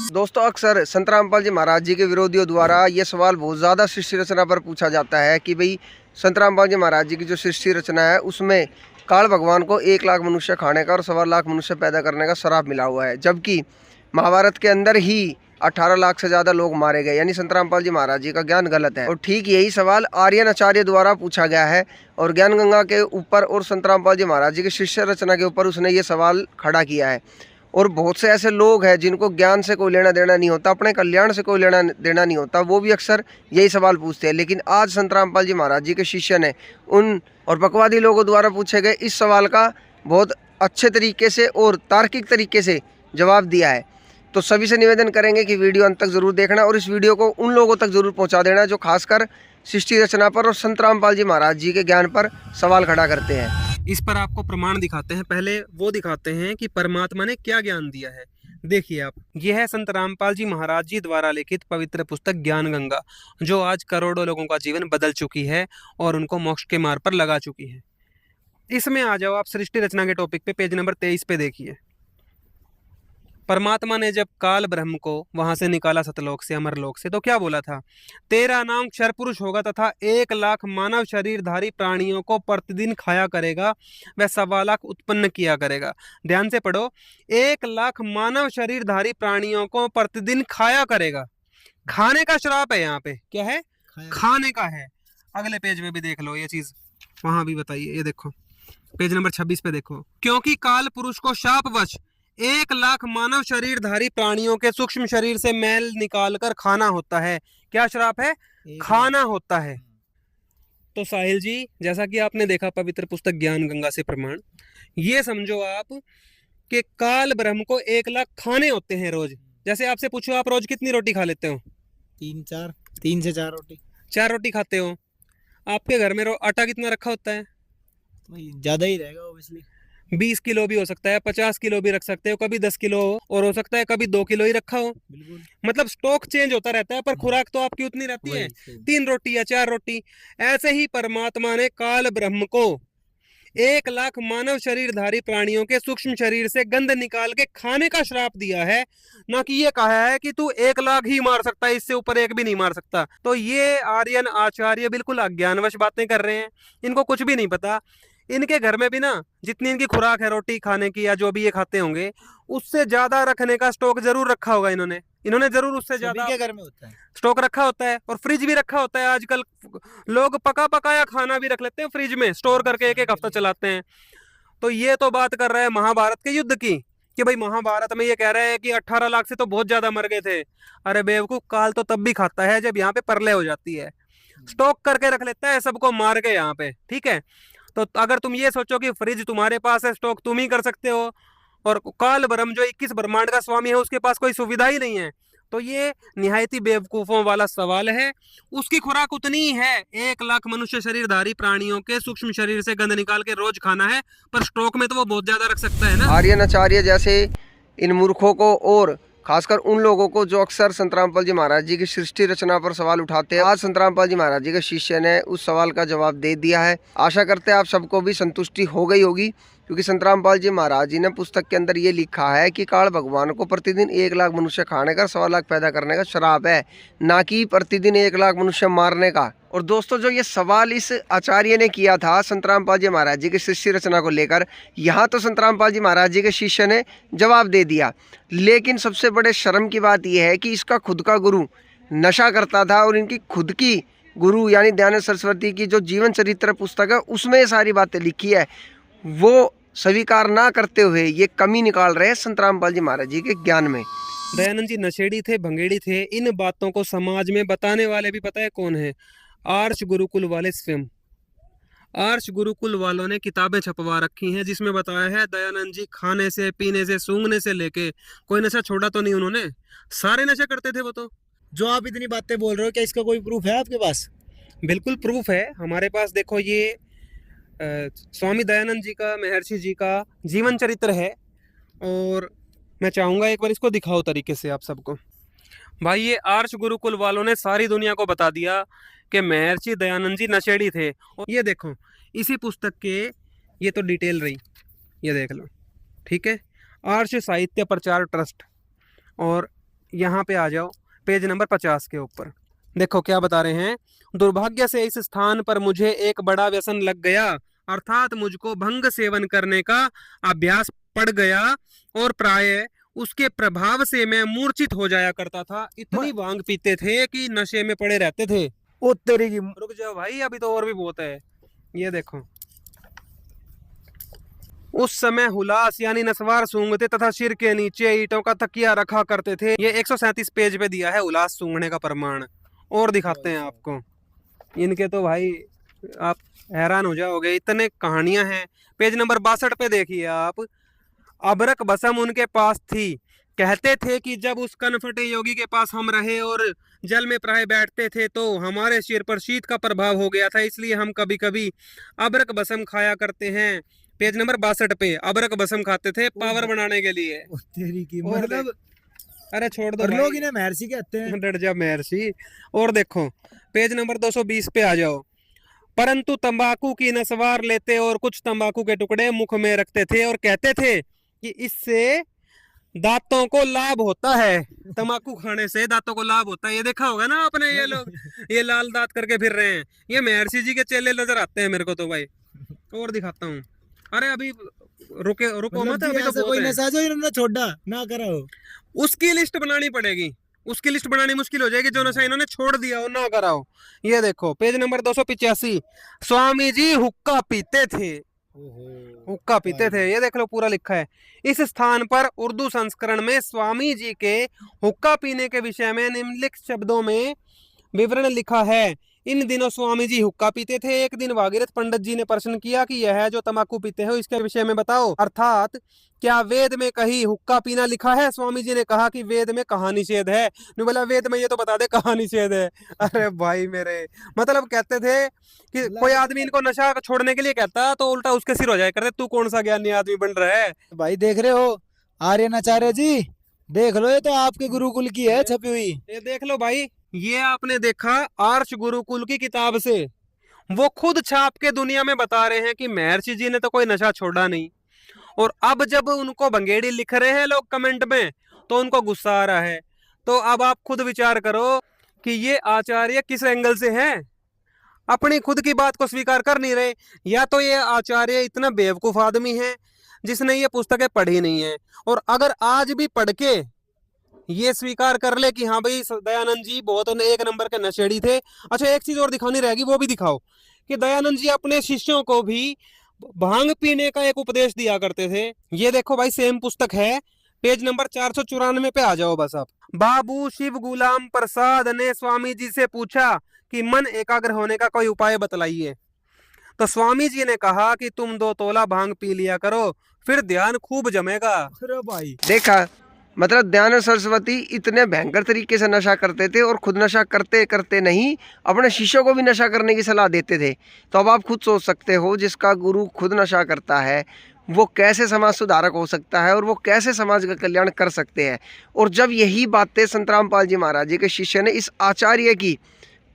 दोस्तों, अक्सर संत रामपाल जी महाराज जी के विरोधियों द्वारा ये सवाल बहुत ज़्यादा सृष्टि रचना पर पूछा जाता है कि भाई संत रामपाल जी महाराज जी की जो सृष्टि रचना है उसमें काल भगवान को 1 लाख मनुष्य खाने का और 1.25 लाख मनुष्य पैदा करने का श्राप मिला हुआ है, जबकि महाभारत के अंदर ही 18 लाख से ज़्यादा लोग मारे गए, यानी संत रामपाल जी महाराज जी का ज्ञान गलत है। और ठीक यही सवाल आर्यन आचार्य द्वारा पूछा गया है और ज्ञान गंगा के ऊपर और संत रामपाल जी महाराज जी की शिष्य रचना के ऊपर उसने ये सवाल खड़ा किया है। और बहुत से ऐसे लोग हैं जिनको ज्ञान से कोई लेना देना नहीं होता, अपने कल्याण से कोई लेना देना नहीं होता, वो भी अक्सर यही सवाल पूछते हैं। लेकिन आज संत रामपाल जी महाराज जी के शिष्य ने उन और बकवादी लोगों द्वारा पूछे गए इस सवाल का बहुत अच्छे तरीके से और तार्किक तरीके से जवाब दिया है। तो सभी से निवेदन करेंगे कि वीडियो अंत तक जरूर देखना और इस वीडियो को उन लोगों तक जरूर पहुंचा देना जो खासकर सृष्टि रचना पर और संत रामपाल जी महाराज जी के ज्ञान पर सवाल खड़ा करते हैं। इस पर आपको प्रमाण दिखाते हैं। पहले वो दिखाते हैं कि परमात्मा ने क्या ज्ञान दिया है। देखिए आप, यह है संत रामपाल जी महाराज जी द्वारा लिखित पवित्र पुस्तक ज्ञान गंगा, जो आज करोड़ों लोगों का जीवन बदल चुकी है और उनको मोक्ष के मार्ग पर लगा चुकी है। इसमें आ जाओ आप सृष्टि रचना के टॉपिक पे, पेज नंबर 23 पे देखिए। परमात्मा ने जब काल ब्रह्म को वहां से निकाला सतलोक से, अमरलोक से, तो क्या बोला था? तेरा नाम क्षर पुरुष होगा तथा 1 लाख मानव शरीरधारी प्राणियों को प्रतिदिन खाया करेगा, वह 1.25 लाख उत्पन्न किया करेगा। ध्यान से पढ़ो, 1 लाख मानव शरीरधारी प्राणियों को प्रतिदिन खाया करेगा। खाने का श्राप है, यहाँ पे क्या है? खाने का है। अगले पेज में भी देख लो ये चीज, वहां भी बताइए। ये देखो पेज नंबर 26 पे देखो, क्योंकि काल पुरुष को शापवश 1 लाख मानव शरीरधारी प्राणियों के सूक्ष्म शरीर से मैल निकालकर खाना होता है। क्या श्राप है? खाना होता है। तो साहिल जी, जैसा कि आपने देखा पवित्र पुस्तक ज्ञान गंगा से प्रमाण, ये समझो आप कि काल ब्रह्म को 1 लाख खाने होते हैं रोज। जैसे आपसे पूछो, आप रोज कितनी रोटी खा लेते हो? 3 से 4 रोटी। 4 रोटी खाते हो। आपके घर में आटा कितना रखा होता है? ज्यादा ही रहेगा ऑब्वियसली। 20 किलो भी हो सकता है, 50 किलो भी रख सकते हो, कभी 10 किलो हो, और हो सकता है कभी 2 किलो ही रखा हो। बिल्कुल, मतलब स्टॉक चेंज होता रहता है, पर खुराक तो आपकी उतनी रहती है, 3 रोटी या 4 रोटी। ऐसे ही परमात्मा ने काल ब्रह्म को 1 लाख मानव शरीरधारी प्राणियों के सूक्ष्म शरीर से गंध निकाल के खाने का श्राप दिया है, ना कि ये कहा है कि तू 1 लाख ही मार सकता है, इससे ऊपर एक भी नहीं मार सकता। तो ये आर्यन आचार्य बिल्कुल अज्ञानवश बातें कर रहे हैं, इनको कुछ भी नहीं पता। इनके घर में भी ना, जितनी इनकी खुराक है रोटी खाने की या जो भी ये खाते होंगे, उससे ज्यादा रखने का स्टॉक जरूर रखा होगा इन्होंने जरूर उससे ज्यादा के घर में होता है स्टॉक रखा होता है। और फ्रिज भी रखा होता है। आजकल लोग पका पकाया खाना भी रख लेते हैं फ्रिज में, स्टोर करके 1 हफ्ता चलाते हैं। तो ये तो बात कर रहे हैं महाभारत के युद्ध की, कि भाई महाभारत में ये कह रहे हैं कि 18 लाख से तो बहुत ज्यादा मर गए थे। अरे बेवकूफ, काल तो तब भी खाता है जब यहाँ पे प्रलय हो जाती है। स्टॉक करके रख लेता है, सबको मार के यहाँ पे, ठीक है। तो अगर तुम ये सोचो कि फ्रिज तुम्हारे पास है, स्टॉक तुम ही कर सकते हो, और काल ब्रह्म जो 21 ब्रह्मांड का स्वामी है उसके पास कोई सुविधा ही नहीं है, तो ये निहायती बेवकूफों वाला सवाल है। उसकी खुराक उतनी ही है, 1 लाख मनुष्य शरीरधारी प्राणियों के सूक्ष्म शरीर से गंध निकाल के रोज खाना है, पर स्टॉक में तो वो बहुत ज्यादा रख सकता है ना। आर्यन आचार्य जैसे इन मूर्खों को और खासकर उन लोगों को जो अक्सर संत रामपाल जी महाराज जी की सृष्टि रचना पर सवाल उठाते हैं, आज संत रामपाल जी महाराज जी के शिष्य ने उस सवाल का जवाब दे दिया है। आशा करते हैं आप सबको भी संतुष्टि हो गई होगी, क्योंकि संत रामपाल जी महाराज जी ने पुस्तक के अंदर ये लिखा है कि काल भगवान को प्रतिदिन 1 लाख मनुष्य खाने का 1.25 लाख पैदा करने का श्राप है, ना कि प्रतिदिन 1 लाख मनुष्य मारने का। और दोस्तों, जो ये सवाल इस आचार्य ने किया था संत रामपाल जी महाराज जी की सृष्टि रचना को लेकर, यहाँ तो संत रामपाल जी महाराज जी के शिष्य ने जवाब दे दिया। लेकिन सबसे बड़े शर्म की बात यह है कि इसका खुद का गुरु नशा करता था और इनकी खुद की गुरु यानी दयानंद सरस्वती की जो जीवन चरित्र पुस्तक है उसमें ये सारी बातें लिखी है, वो स्वीकार ना करते हुए ये कमी निकाल रहे हैं संत रामपाल जी महाराज जी के ज्ञान में। दयानंद जी नशेड़ी थे, भंगेड़ी थे। इन बातों को समाज में बताने वाले भी पता है कौन है? आर्ष गुरुकुल वाले स्वयं। आर्ष गुरुकुल वालों ने किताबें छपवा रखी हैं जिसमें बताया है दयानंद जी खाने से, पीने से, सूंघने से लेके कोई नशा छोड़ा तो नहीं उन्होंने, सारे नशे करते थे वो तो। जो आप इतनी बातें बोल रहे हो, क्या इसका कोई प्रूफ है आपके पास? बिल्कुल प्रूफ है हमारे पास। देखो, ये स्वामी दयानंद जी का, महर्षि जी का जीवन चरित्र है, और मैं चाहूंगा एक बार इसको दिखाओ तरीके से आप सबको। भाई, ये आर्ष गुरुकुल वालों ने सारी दुनिया को बता दिया कि महर्षि दयानंद जी नशेड़ी थे। और ये देखो, इसी पुस्तक के ये तो डिटेल रही, ये देख लो, ठीक है। आर्ष साहित्य प्रचार ट्रस्ट और यहाँ पे आ जाओ, पेज नंबर 50 के ऊपर देखो क्या बता रहे हैं। दुर्भाग्य से इस स्थान पर मुझे एक बड़ा व्यसन लग गया, अर्थात मुझको भंग सेवन करने का अभ्यास पड़ गया और प्राय उसके प्रभाव से मैं मूर्छित हो जाया करता था। इतनी भांग पीते थे कि नशे में पड़े रहते थे। ओ तेरी की। रुक जाओ भाई, अभी तो और भी बहुत है। ये देखो, उस समय हुलास यानी नस्वार सूंघते तथा सिर के नीचे ईंटों का तकिया रखा करते थे। ये 137 पेज पे दिया है हुलास सूंघने का प्रमाण। और दिखाते हैं आपको इनके, तो भाई आप हैरान हो जाओगे, इतने कहानियां हैं। पेज नंबर 62 पे देखिए आप। अबरक बसम उनके पास थी, कहते थे कि जब उस कनफटे योगी के पास हम रहे और जल में प्राय बैठते थे तो हमारे सिर पर शीत का प्रभाव हो गया था, इसलिए हम कभी कभी अबरक बसम खाया करते हैं। पेज नंबर 62 पे अबरक बसम खाते थे पावर बनाने के लिए। ओ तेरी की, और मतलब अरे छोड़ दो और भाई। लोग इन्हें महर्षि कहते हैं। डर जा महर्षि। और देखो पेज नंबर 220 पे आ जाओ। परंतु तंबाकू की नस्वार लेते और कुछ तंबाकू के टुकड़े मुख में रखते थे और कहते थे कि इससे दांतों को लाभ होता है। तंबाकू खाने से दांतों को लाभ होता है, ये देखा होगा ना आपने। ये लोग ये लाल दांत करके फिर रहे हैं, ये महर्षि जी के चेले नजर आते हैं मेरे को तो भाई। और दिखाता हूँ। अरे अभी रुको मतलब मत, जी अभी तो ऐसा बहुत कोई है। नशा जो इन्होंने छोड़ा ना करा हो। उसकी लिस्ट बनानी पड़ेगी, उसकी लिस्ट बनानी मुश्किल हो जाएगी जो नशा इन्होंने छोड़ दिया हो ना कराओ। ये देखो पेज नंबर 285, स्वामी जी हुक्का पीते थे। हुक्का पीते थे, ये देख लो पूरा लिखा है। इस स्थान पर उर्दू संस्करण में स्वामी जी के हुक्का पीने के विषय में निम्नलिखित शब्दों में विवरण लिखा है। इन दिनों स्वामी जी हुक्का पीते थे। एक दिन भागीरथ पंडित जी ने प्रश्न किया कि यह जो तंबाकू पीते हो इसके विषय में बताओ, अर्थात क्या वेद में कहीं हुक्का पीना लिखा है। स्वामी जी ने कहा कि वेद में कहाँ निषेध है। ने बोला वेद में ये तो बता दे कहाँ निषेध है। अरे भाई मेरे, मतलब कहते थे कि कोई आदमी इनको नशा छोड़ने के लिए कहता तो उल्टा उसके सिर हो जाए करते, तू कौन सा ज्ञानी आदमी बन रहा है। भाई देख रहे हो आर्यनाचार्य जी, देख लो ये तो आपके गुरुकुल की है छपी हुई। ये देख लो भाई, ये आपने देखा आर्ष गुरुकुल की किताब से। वो खुद छाप के दुनिया में बता रहे हैं कि महर्षि जी ने तो कोई नशा छोड़ा नहीं। और अब जब उनको भंगेड़ी लिख रहे हैं लोग कमेंट में तो उनको गुस्सा आ रहा है। तो अब आप खुद विचार करो कि ये आचार्य किस एंगल से हैं। अपनी खुद की बात को स्वीकार कर नहीं रहे, या तो ये आचार्य इतना बेवकूफ आदमी है जिसने ये पुस्तकें पढ़ी नहीं है, और अगर आज भी पढ़ के ये स्वीकार कर ले कि हाँ भाई दयानंद जी बहुत एक नंबर के नशेड़ी थे। अच्छा एक चीज और दिखानी रहेगी, वो भी दिखाओ कि दयानंद जी अपने शिष्यों को भी भांग पीने का एक उपदेश दिया करते थे। ये देखो भाई सेम पुस्तक है, पेज नंबर 494 पे आ जाओ बस आप। बाबू शिव गुलाम प्रसाद ने स्वामी जी से पूछा कि मन एकाग्र होने का कोई उपाय बतलाइए। तो स्वामी जी ने कहा कि तुम 2 तोला भांग पी लिया करो, फिर ध्यान खूब जमेगा। अरे भाई देखा, मतलब दयानंद सरस्वती इतने भयंकर तरीके से नशा करते थे और खुद नशा करते करते नहीं अपने शिष्यों को भी नशा करने की सलाह देते थे। तो अब आप खुद सोच सकते हो, जिसका गुरु खुद नशा करता है वो कैसे समाज सुधारक हो सकता है और वो कैसे समाज का कल्याण कर सकते हैं। और जब यही बातें संत रामपाल जी महाराज जी के शिष्य ने इस आचार्य की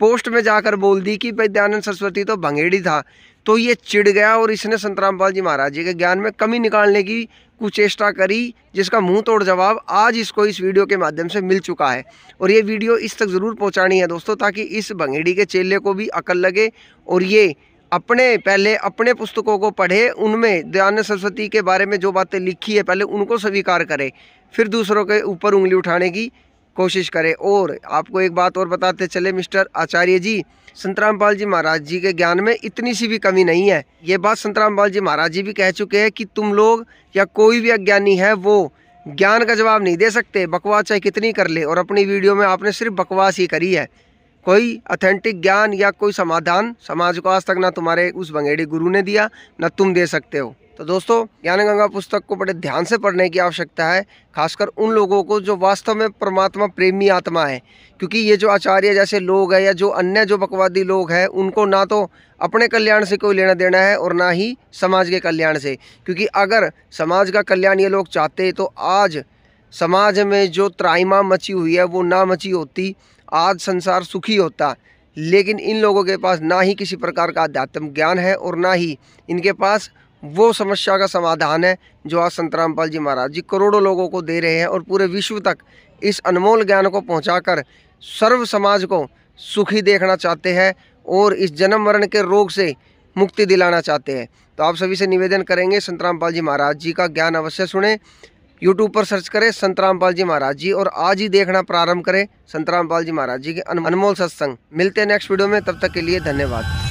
पोस्ट में जाकर बोल दी कि भाई दयानंद सरस्वती तो भंगेड़ी था, तो ये चिढ़ गया और इसने संत रामपाल जी महाराज जी के ज्ञान में कमी निकालने की कुचेष्टा करी, जिसका मुंह तोड़ जवाब आज इसको इस वीडियो के माध्यम से मिल चुका है। और ये वीडियो इस तक ज़रूर पहुंचानी है दोस्तों, ताकि इस भंगेड़ी के चेले को भी अकल लगे और ये पहले अपने पुस्तकों को पढ़े, उनमें दयानंद सरस्वती के बारे में जो बातें लिखी है पहले उनको स्वीकार करे, फिर दूसरों के ऊपर उंगली उठाने की कोशिश करे। और आपको एक बात और बताते चले मिस्टर आचार्य जी, संत रामपाल जी महाराज जी के ज्ञान में इतनी सी भी कमी नहीं है। ये बात संत रामपाल जी महाराज जी भी कह चुके हैं कि तुम लोग या कोई भी अज्ञानी है वो ज्ञान का जवाब नहीं दे सकते, बकवास चाहे कितनी कर ले। और अपनी वीडियो में आपने सिर्फ बकवास ही करी है, कोई ऑथेंटिक ज्ञान या कोई समाधान समाज को आज तक ना तुम्हारे उस भंगेड़ी गुरु ने दिया ना तुम दे सकते हो। तो दोस्तों ज्ञान गंगा पुस्तक को बड़े ध्यान से पढ़ने की आवश्यकता है, खासकर उन लोगों को जो वास्तव में परमात्मा प्रेमी आत्मा है। क्योंकि ये जो आचार्य जैसे लोग हैं या जो अन्य जो बकवादी लोग हैं, उनको ना तो अपने कल्याण से कोई लेना देना है और ना ही समाज के कल्याण से। क्योंकि अगर समाज का कल्याण ये लोग चाहते तो आज समाज में जो त्राहिमाम मची हुई है वो ना मची होती, आज संसार सुखी होता। लेकिन इन लोगों के पास ना ही किसी प्रकार का आध्यात्म ज्ञान है और ना ही इनके पास वो समस्या का समाधान है जो आज संत रामपाल जी महाराज जी करोड़ों लोगों को दे रहे हैं और पूरे विश्व तक इस अनमोल ज्ञान को पहुंचाकर सर्व समाज को सुखी देखना चाहते हैं और इस जन्म मरण के रोग से मुक्ति दिलाना चाहते हैं। तो आप सभी से निवेदन करेंगे संत रामपाल जी महाराज जी का ज्ञान अवश्य सुने। यूट्यूब पर सर्च करें संत रामपाल जी महाराज जी और आज ही देखना प्रारंभ करें संत रामपाल जी महाराज जी के अनमोल सत्संग। मिलते हैं नेक्स्ट वीडियो में, तब तक के लिए धन्यवाद।